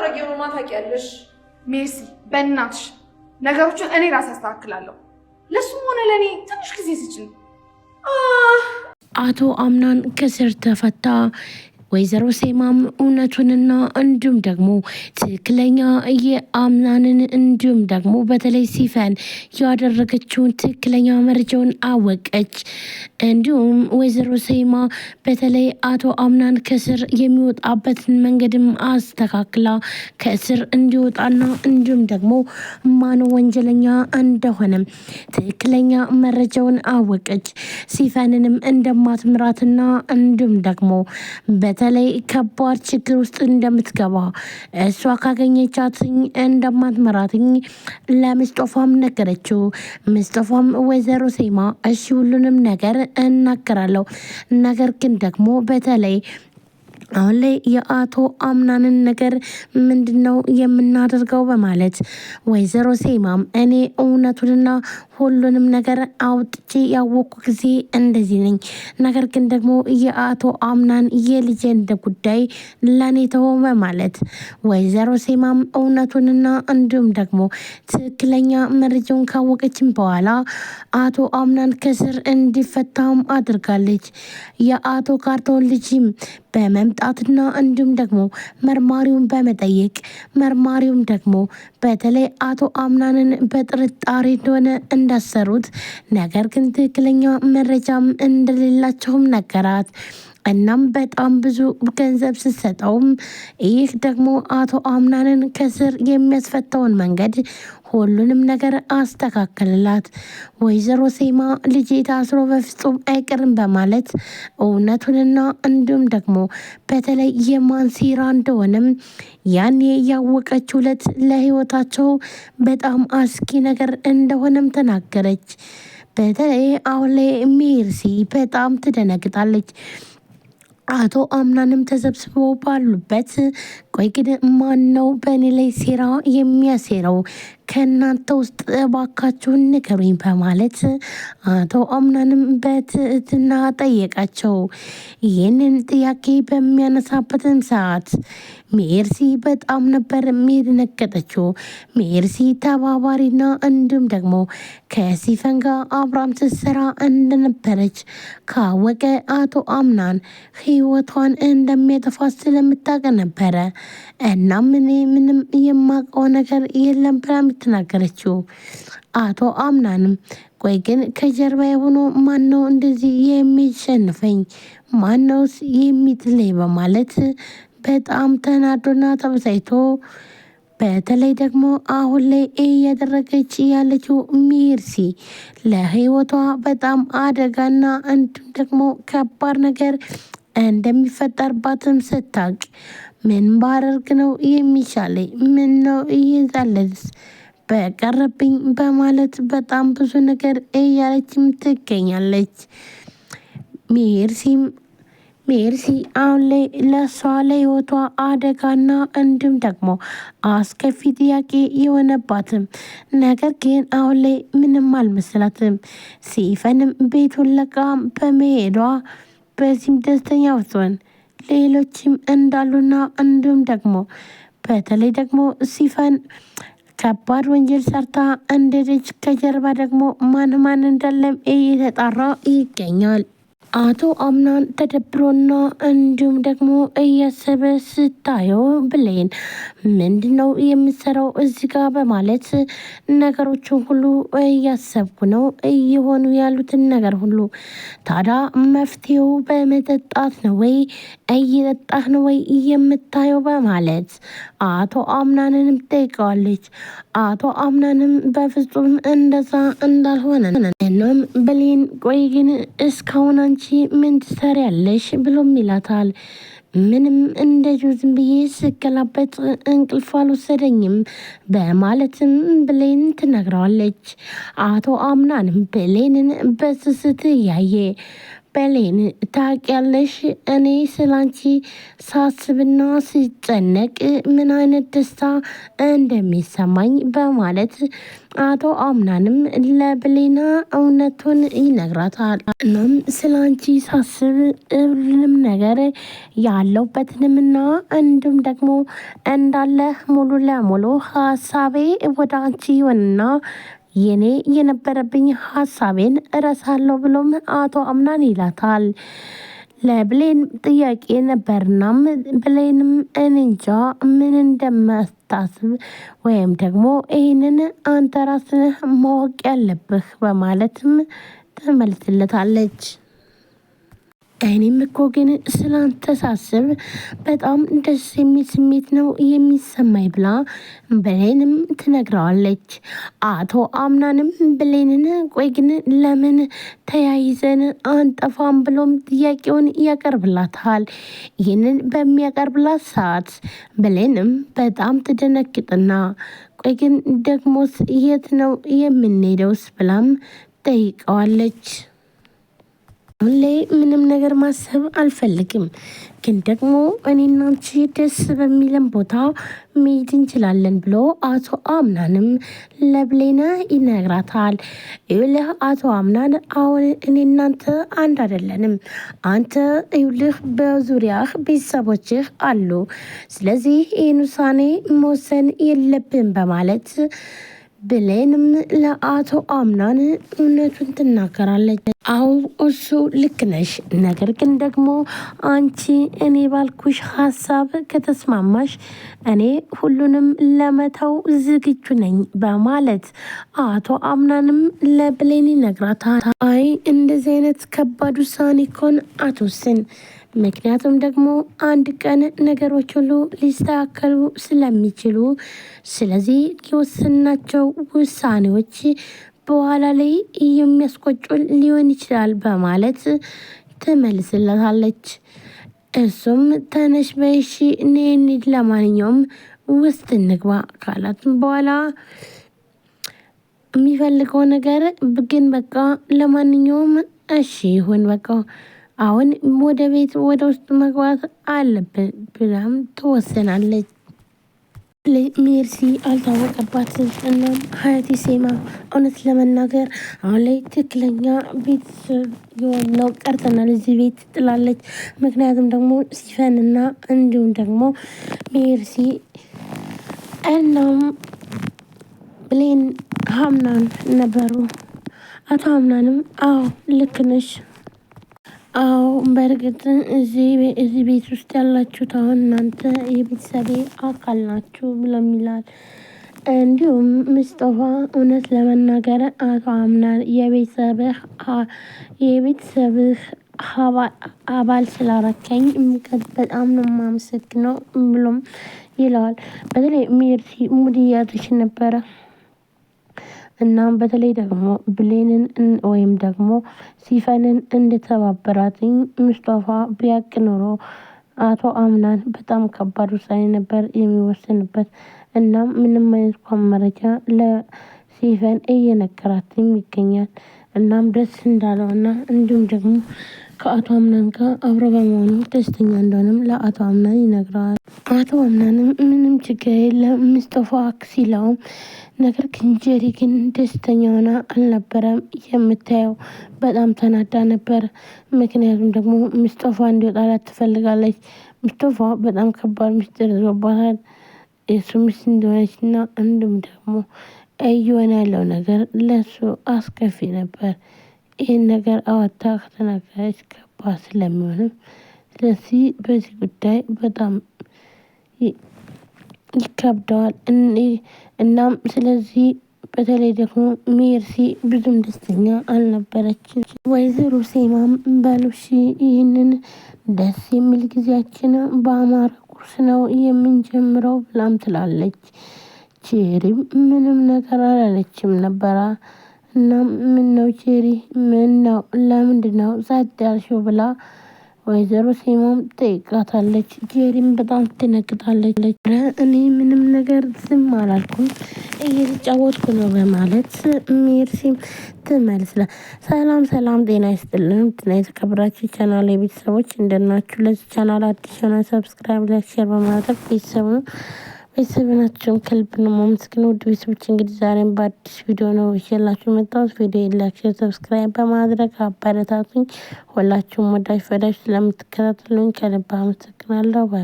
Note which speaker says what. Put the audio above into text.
Speaker 1: እንደምታረጊው ነው ማታውቂያለሽ።
Speaker 2: ሜርሲ በእናትሽ ነገሮችን እኔ ራሴ አስተካክላለሁ። ለሱም ሆነ ለኔ ትንሽ ጊዜ ስጭኝ።
Speaker 3: አቶ አምናን ከስር ተፈታ። ወይዘሮ ሴማም እውነቱንና እንዲሁም ደግሞ ትክክለኛ የአምናንን እንዲሁም ደግሞ በተለይ ሲፈን ያደረገችውን ትክክለኛ መረጃውን አወቀች። እንዲሁም ወይዘሮ ሴማ በተለይ አቶ አምናን ከስር የሚወጣበትን መንገድም አስተካክላ ከስር እንዲወጣና እንዲሁም ደግሞ ማን ወንጀለኛ እንደሆነም ትክክለኛ መረጃውን አወቀች። ሲፈንንም እንደማትምራትና እንዲሁም ደግሞ በተለይ ከባድ ችግር ውስጥ እንደምትገባ እሷ ካገኘቻትኝ እንደማትመራትኝ ለምስጦፋም ነገረችው። ምስጦፋም ወይዘሮ ሴማ እሺ ሁሉንም ነገር እናገራለሁ፣ ነገር ግን ደግሞ በተለይ አሁን ላይ የአቶ አምናንን ነገር ምንድነው የምናደርገው በማለት ወይዘሮ ሴማም እኔ እውነቱንና ሁሉንም ነገር አውጥቼ ያወቅኩ ጊዜ እንደዚህ ነኝ፣ ነገር ግን ደግሞ የአቶ አምናን የልጄን ጉዳይ ለኔ ተው በማለት ወይዘሮ ሴማም እውነቱንና እንዲሁም ደግሞ ትክክለኛ መረጃውን ካወቀችን በኋላ አቶ አምናን ከስር እንዲፈታም አድርጋለች። የአቶ ካርቶን ልጅም በመምጣትና እንዲሁም ደግሞ መርማሪውን በመጠየቅ መርማሪውም ደግሞ በተለይ አቶ አምናንን በጥርጣሬ እንደሆነ እንዳሰሩት ነገር ግን ትክክለኛ መረጃም እንደሌላቸውም ነገራት። እናም በጣም ብዙ ገንዘብ ስትሰጠውም ይህ ደግሞ አቶ አምናንን ከስር የሚያስፈታውን መንገድ ሁሉንም ነገር አስተካከልላት። ወይዘሮ ሴማ ልጄ ታስሮ በፍጹም አይቀርም በማለት እውነቱንና እንዲሁም ደግሞ በተለይ የማን ሴራ እንደሆነም ያኔ ያወቀችው ዕለት ለህይወታቸው በጣም አስጊ ነገር እንደሆነም ተናገረች። በተለይ አሁን ላይ ሜርሲ በጣም ትደነግጣለች። አቶ አምናንም ተሰብስበው ባሉበት ቆይ ግን ማን ነው በእኔ ላይ ሴራ የሚያሴረው? ከእናንተ ውስጥ እባካችሁን ንገሩኝ በማለት አቶ አምናንም በትህትና ጠየቃቸው። ይህንን ጥያቄ በሚያነሳበትን ሰዓት ሜርሲ በጣም ነበር የሚደነገጠችው። ሜርሲ ተባባሪና እንዲሁም ደግሞ ከሲፈን ጋር አብራም ስትሰራ እንደነበረች ካወቀ አቶ አምናን ህይወቷን እንደሚያጠፋ ስለምታውቅ ነበረ። እናም እኔ ምንም የማውቀው ነገር የለም ብላ የምትናገረችው። አቶ አምናንም ቆይ ግን ከጀርባ የሆኖ ማነው እንደዚህ የሚሸንፈኝ? ማነውስ የሚጥለኝ? በማለት በጣም ተናዶና ተበሳይቶ በተለይ ደግሞ አሁን ላይ እያደረገች ያለችው ሜርሲ ለህይወቷ በጣም አደጋና እንዲሁም ደግሞ ከባድ ነገር እንደሚፈጠርባትም ስታውቅ ምን ባደርግ ነው የሚሻለኝ? ምን ነው እየዛለስ በቀረብኝ? በማለት በጣም ብዙ ነገር እያለችም ትገኛለች። ሜርሲ አሁን ላይ ለሷ ለህይወቷ አደጋና እንዲሁም ደግሞ አስከፊ ጥያቄ የሆነባትም ነገር ግን አሁን ላይ ምንም አልመሰላትም። ሲፈንም ቤቱን ለቃ በመሄዷ በዚህም ደስተኛ ብትሆን ሌሎችም እንዳሉና እንዲሁም ደግሞ በተለይ ደግሞ ሲፈን ከባድ ወንጀል ሰርታ እንደደች ከጀርባ ደግሞ ማን እንዳለም እየተጣራ ይገኛል። አቶ አምናን ተደብሮና እንዲሁም ደግሞ እያሰበ ስታየው ብሌን ምንድነው የምሰራው እዚህ ጋር በማለት ነገሮችን ሁሉ እያሰብኩ ነው እየሆኑ ያሉትን ነገር ሁሉ። ታዲያ መፍትሄው በመጠጣት ነው ወይ እየጠጣህ ነው ወይ የምታየው? በማለት አቶ አምናንንም ጠይቀዋለች። አቶ አምናንም በፍጹም እንደዛ እንዳልሆነ እናም ብሌን ቆይ ግን እስካሁን አንቺ ምን ትሰሪያለሽ ብሎም ይላታል። ምንም እንደዚሁ ዝም ብዬ ስገላበጥ እንቅልፍ አልወሰደኝም በማለትም ብሌን ትነግረዋለች። አቶ አምናንም ብሌንን በስስት እያየ ብሌን ታውቂያለሽ፣ እኔ ስላንቺ ሳስብና ስጨነቅ ምን አይነት ደስታ እንደሚሰማኝ በማለት አቶ አምናንም ለብሌና እውነቱን ይነግራታል። እናም ስላንቺ ሳስብ ሁሉንም ነገር ያለውበትንምና እንዲሁም ደግሞ እንዳለ ሙሉ ለሙሉ ሀሳቤ ወደ አንቺ ይሆንና የኔ የነበረብኝ ሀሳቤን እረሳለሁ ብሎም አቶ አምናን ይላታል። ለብሌን ጥያቄ ነበርናም ብሌንም እንጃ ምን እንደማስታስብ ወይም ደግሞ ይህንን አንተ ራስህ ማወቅ ያለብህ በማለትም ትመልስለታለች። እኔም እኮ ግን ስላንተ ሳስብ በጣም ደስ የሚል ስሜት ነው የሚሰማኝ ብላ ብሌንም ትነግረዋለች። አቶ አምናንም ብሌንን ቆይ ግን ለምን ተያይዘን አንጠፋም ብሎም ጥያቄውን ያቀርብላታል። ይህንን በሚያቀርብላት ሰዓት ብሌንም በጣም ትደነግጥና ቆይ ግን ደግሞስ የት ነው የምንሄደውስ ብላም ጠይቀዋለች። አሁን ላይ ምንም ነገር ማሰብ አልፈልግም፣ ግን ደግሞ እኔና አንቺ ደስ በሚለን ቦታ መሄድ እንችላለን ብሎ አቶ አምናንም ለብሌና ይነግራታል። ይኸውልህ አቶ አምናን አሁን እኔ እናንተ አንድ አይደለንም። አንተ ይኸውልህ በዙሪያህ ቤተሰቦችህ አሉ። ስለዚህ ይህን ውሳኔ መወሰን የለብን በማለት ብሌንም ለአቶ አምናን እውነቱን ትናገራለች። አዎ እሱ ልክ ነሽ፣ ነገር ግን ደግሞ አንቺ እኔ ባልኩሽ ሀሳብ ከተስማማሽ እኔ ሁሉንም ለመተው ዝግጁ ነኝ በማለት አቶ አምናንም ለብሌን ይነግራታል። አይ እንደዚህ አይነት ከባድ ውሳኔ ኮን አትወስን፣ ምክንያቱም ደግሞ አንድ ቀን ነገሮች ሁሉ ሊስተካከሉ ስለሚችሉ፣ ስለዚህ የወሰናቸው ውሳኔዎች በኋላ ላይ የሚያስቆጩ ሊሆን ይችላል በማለት ትመልስለታለች። እሱም ተነሽ በይሺ እንሂድ፣ ለማንኛውም ውስጥ እንግባ ካላትም በኋላ የሚፈልገው ነገር ግን በቃ ለማንኛውም እሺ ይሁን በቃ አሁን ወደ ቤት ወደ ውስጥ መግባት አለብን ብላም ትወሰናለች። ሜርሲ አልታወቀባትም። እናም ሀያቲ ሴማ እውነት ለመናገር አሁን ላይ ትክክለኛ ቤት የሆነው ቀርተናል እዚህ ቤት ትላለች። ምክንያቱም ደግሞ ሲፈንና እንዲሁም ደግሞ ሜርሲ እናም ብሌን ሀምናን ነበሩ። አቶ ሀምናንም አዎ ልክ ነሽ፣ አዎ በእርግጥ እዚህ ቤት ውስጥ ያላችሁት አሁን እናንተ የቤተሰቤ አካል ናችሁ ብሎም ይላል። እንዲሁም ምስጦፋ እውነት ለመናገር አቶ አምናን የቤተሰብህ አባል ስላረከኝ በጣም ነው የማመሰግነው ብሎም ይለዋል። በተለይ ሜርሲ ሙድ እያዘች ነበረ። እናም በተለይ ደግሞ ብሌንን ወይም ደግሞ ሲፈንን እንድተባበራትኝ ሙስጠፋ ቢያቅ ኖሮ አቶ አምናን በጣም ከባድ ውሳኔ ነበር የሚወስንበት። እናም ምንም አይነት እንኳን መረጃ ለሲፈን እየነገራትም ይገኛል። እናም ደስ እንዳለውና እንዲሁም ደግሞ ከአቶ አምናን ጋር አብሮ በመሆኑ ደስተኛ እንደሆነም ለአቶ አምናን ይነግረዋል። አቶ አምናንም ምንም ችግር የለም ሙስጠፋ ሲለውም፣ ነገር ግን ጄሪ ግን ደስተኛ ሆና አልነበረም የምታየው፣ በጣም ተናዳ ነበር። ምክንያቱም ደግሞ ሙስጠፋ እንዲወጣላት ትፈልጋለች። ሙስጠፋ በጣም ከባድ ምስጢር ይዞባታል። የሱ ሚስት እንደሆነችና እንዲሁም ደግሞ እየሆነ ያለው ነገር ለሱ አስከፊ ነበር። ይህን ነገር አወጣ ከተናገረች ከባድ ስለሚሆንም፣ ስለዚህ በዚህ ጉዳይ በጣም ይከብደዋል። እናም ስለዚህ በተለይ ደግሞ ሜርሲ ብዙም ደስተኛ አልነበረችም። ወይዘሮ ሴማም በሉሺ ይህንን ደስ የሚል ጊዜያችን በአማረ ቁርስ ነው የምንጀምረው ብላም ትላለች። ቼሪም ምንም ነገር አላለችም ነበራ። እናም ምን ነው ቼሪ ምን ነው ለምንድን ነው ጸጥ ያልሽው ብላ ወይዘሮ ሲሞም ጠይቃታለች። ጄሪም በጣም ትነግጣለች። እኔ ምንም ነገር ዝም አላልኩም እየተጫወትኩ ነው በማለት ሜርሲም ትመልስላ። ሰላም ሰላም፣ ጤና ይስጥልን ጤና የተከበራችሁ ቻናል የቤተሰቦች እንደናችሁ። ለዚህ ቻናል አዲስ ሆነ ሰብስክራይብ፣ ላይክ፣ ሼር በማድረግ ቤተሰቡ ቤተሰብናቸውን ከልብ ነው የማመሰግነው። ውድ ቤተሰቦች እንግዲህ ዛሬም በአዲስ ቪዲዮ ነው ይዤላችሁ የመጣሁት። ቪዲዮ ላይክ፣ ሼር፣ ሰብስክራይብ በማድረግ አበረታቱኝ። ሁላችሁም ወዳጅ ፈዳጅ ስለምትከታተሉኝ ከልብ አመሰግናለሁ። ባይ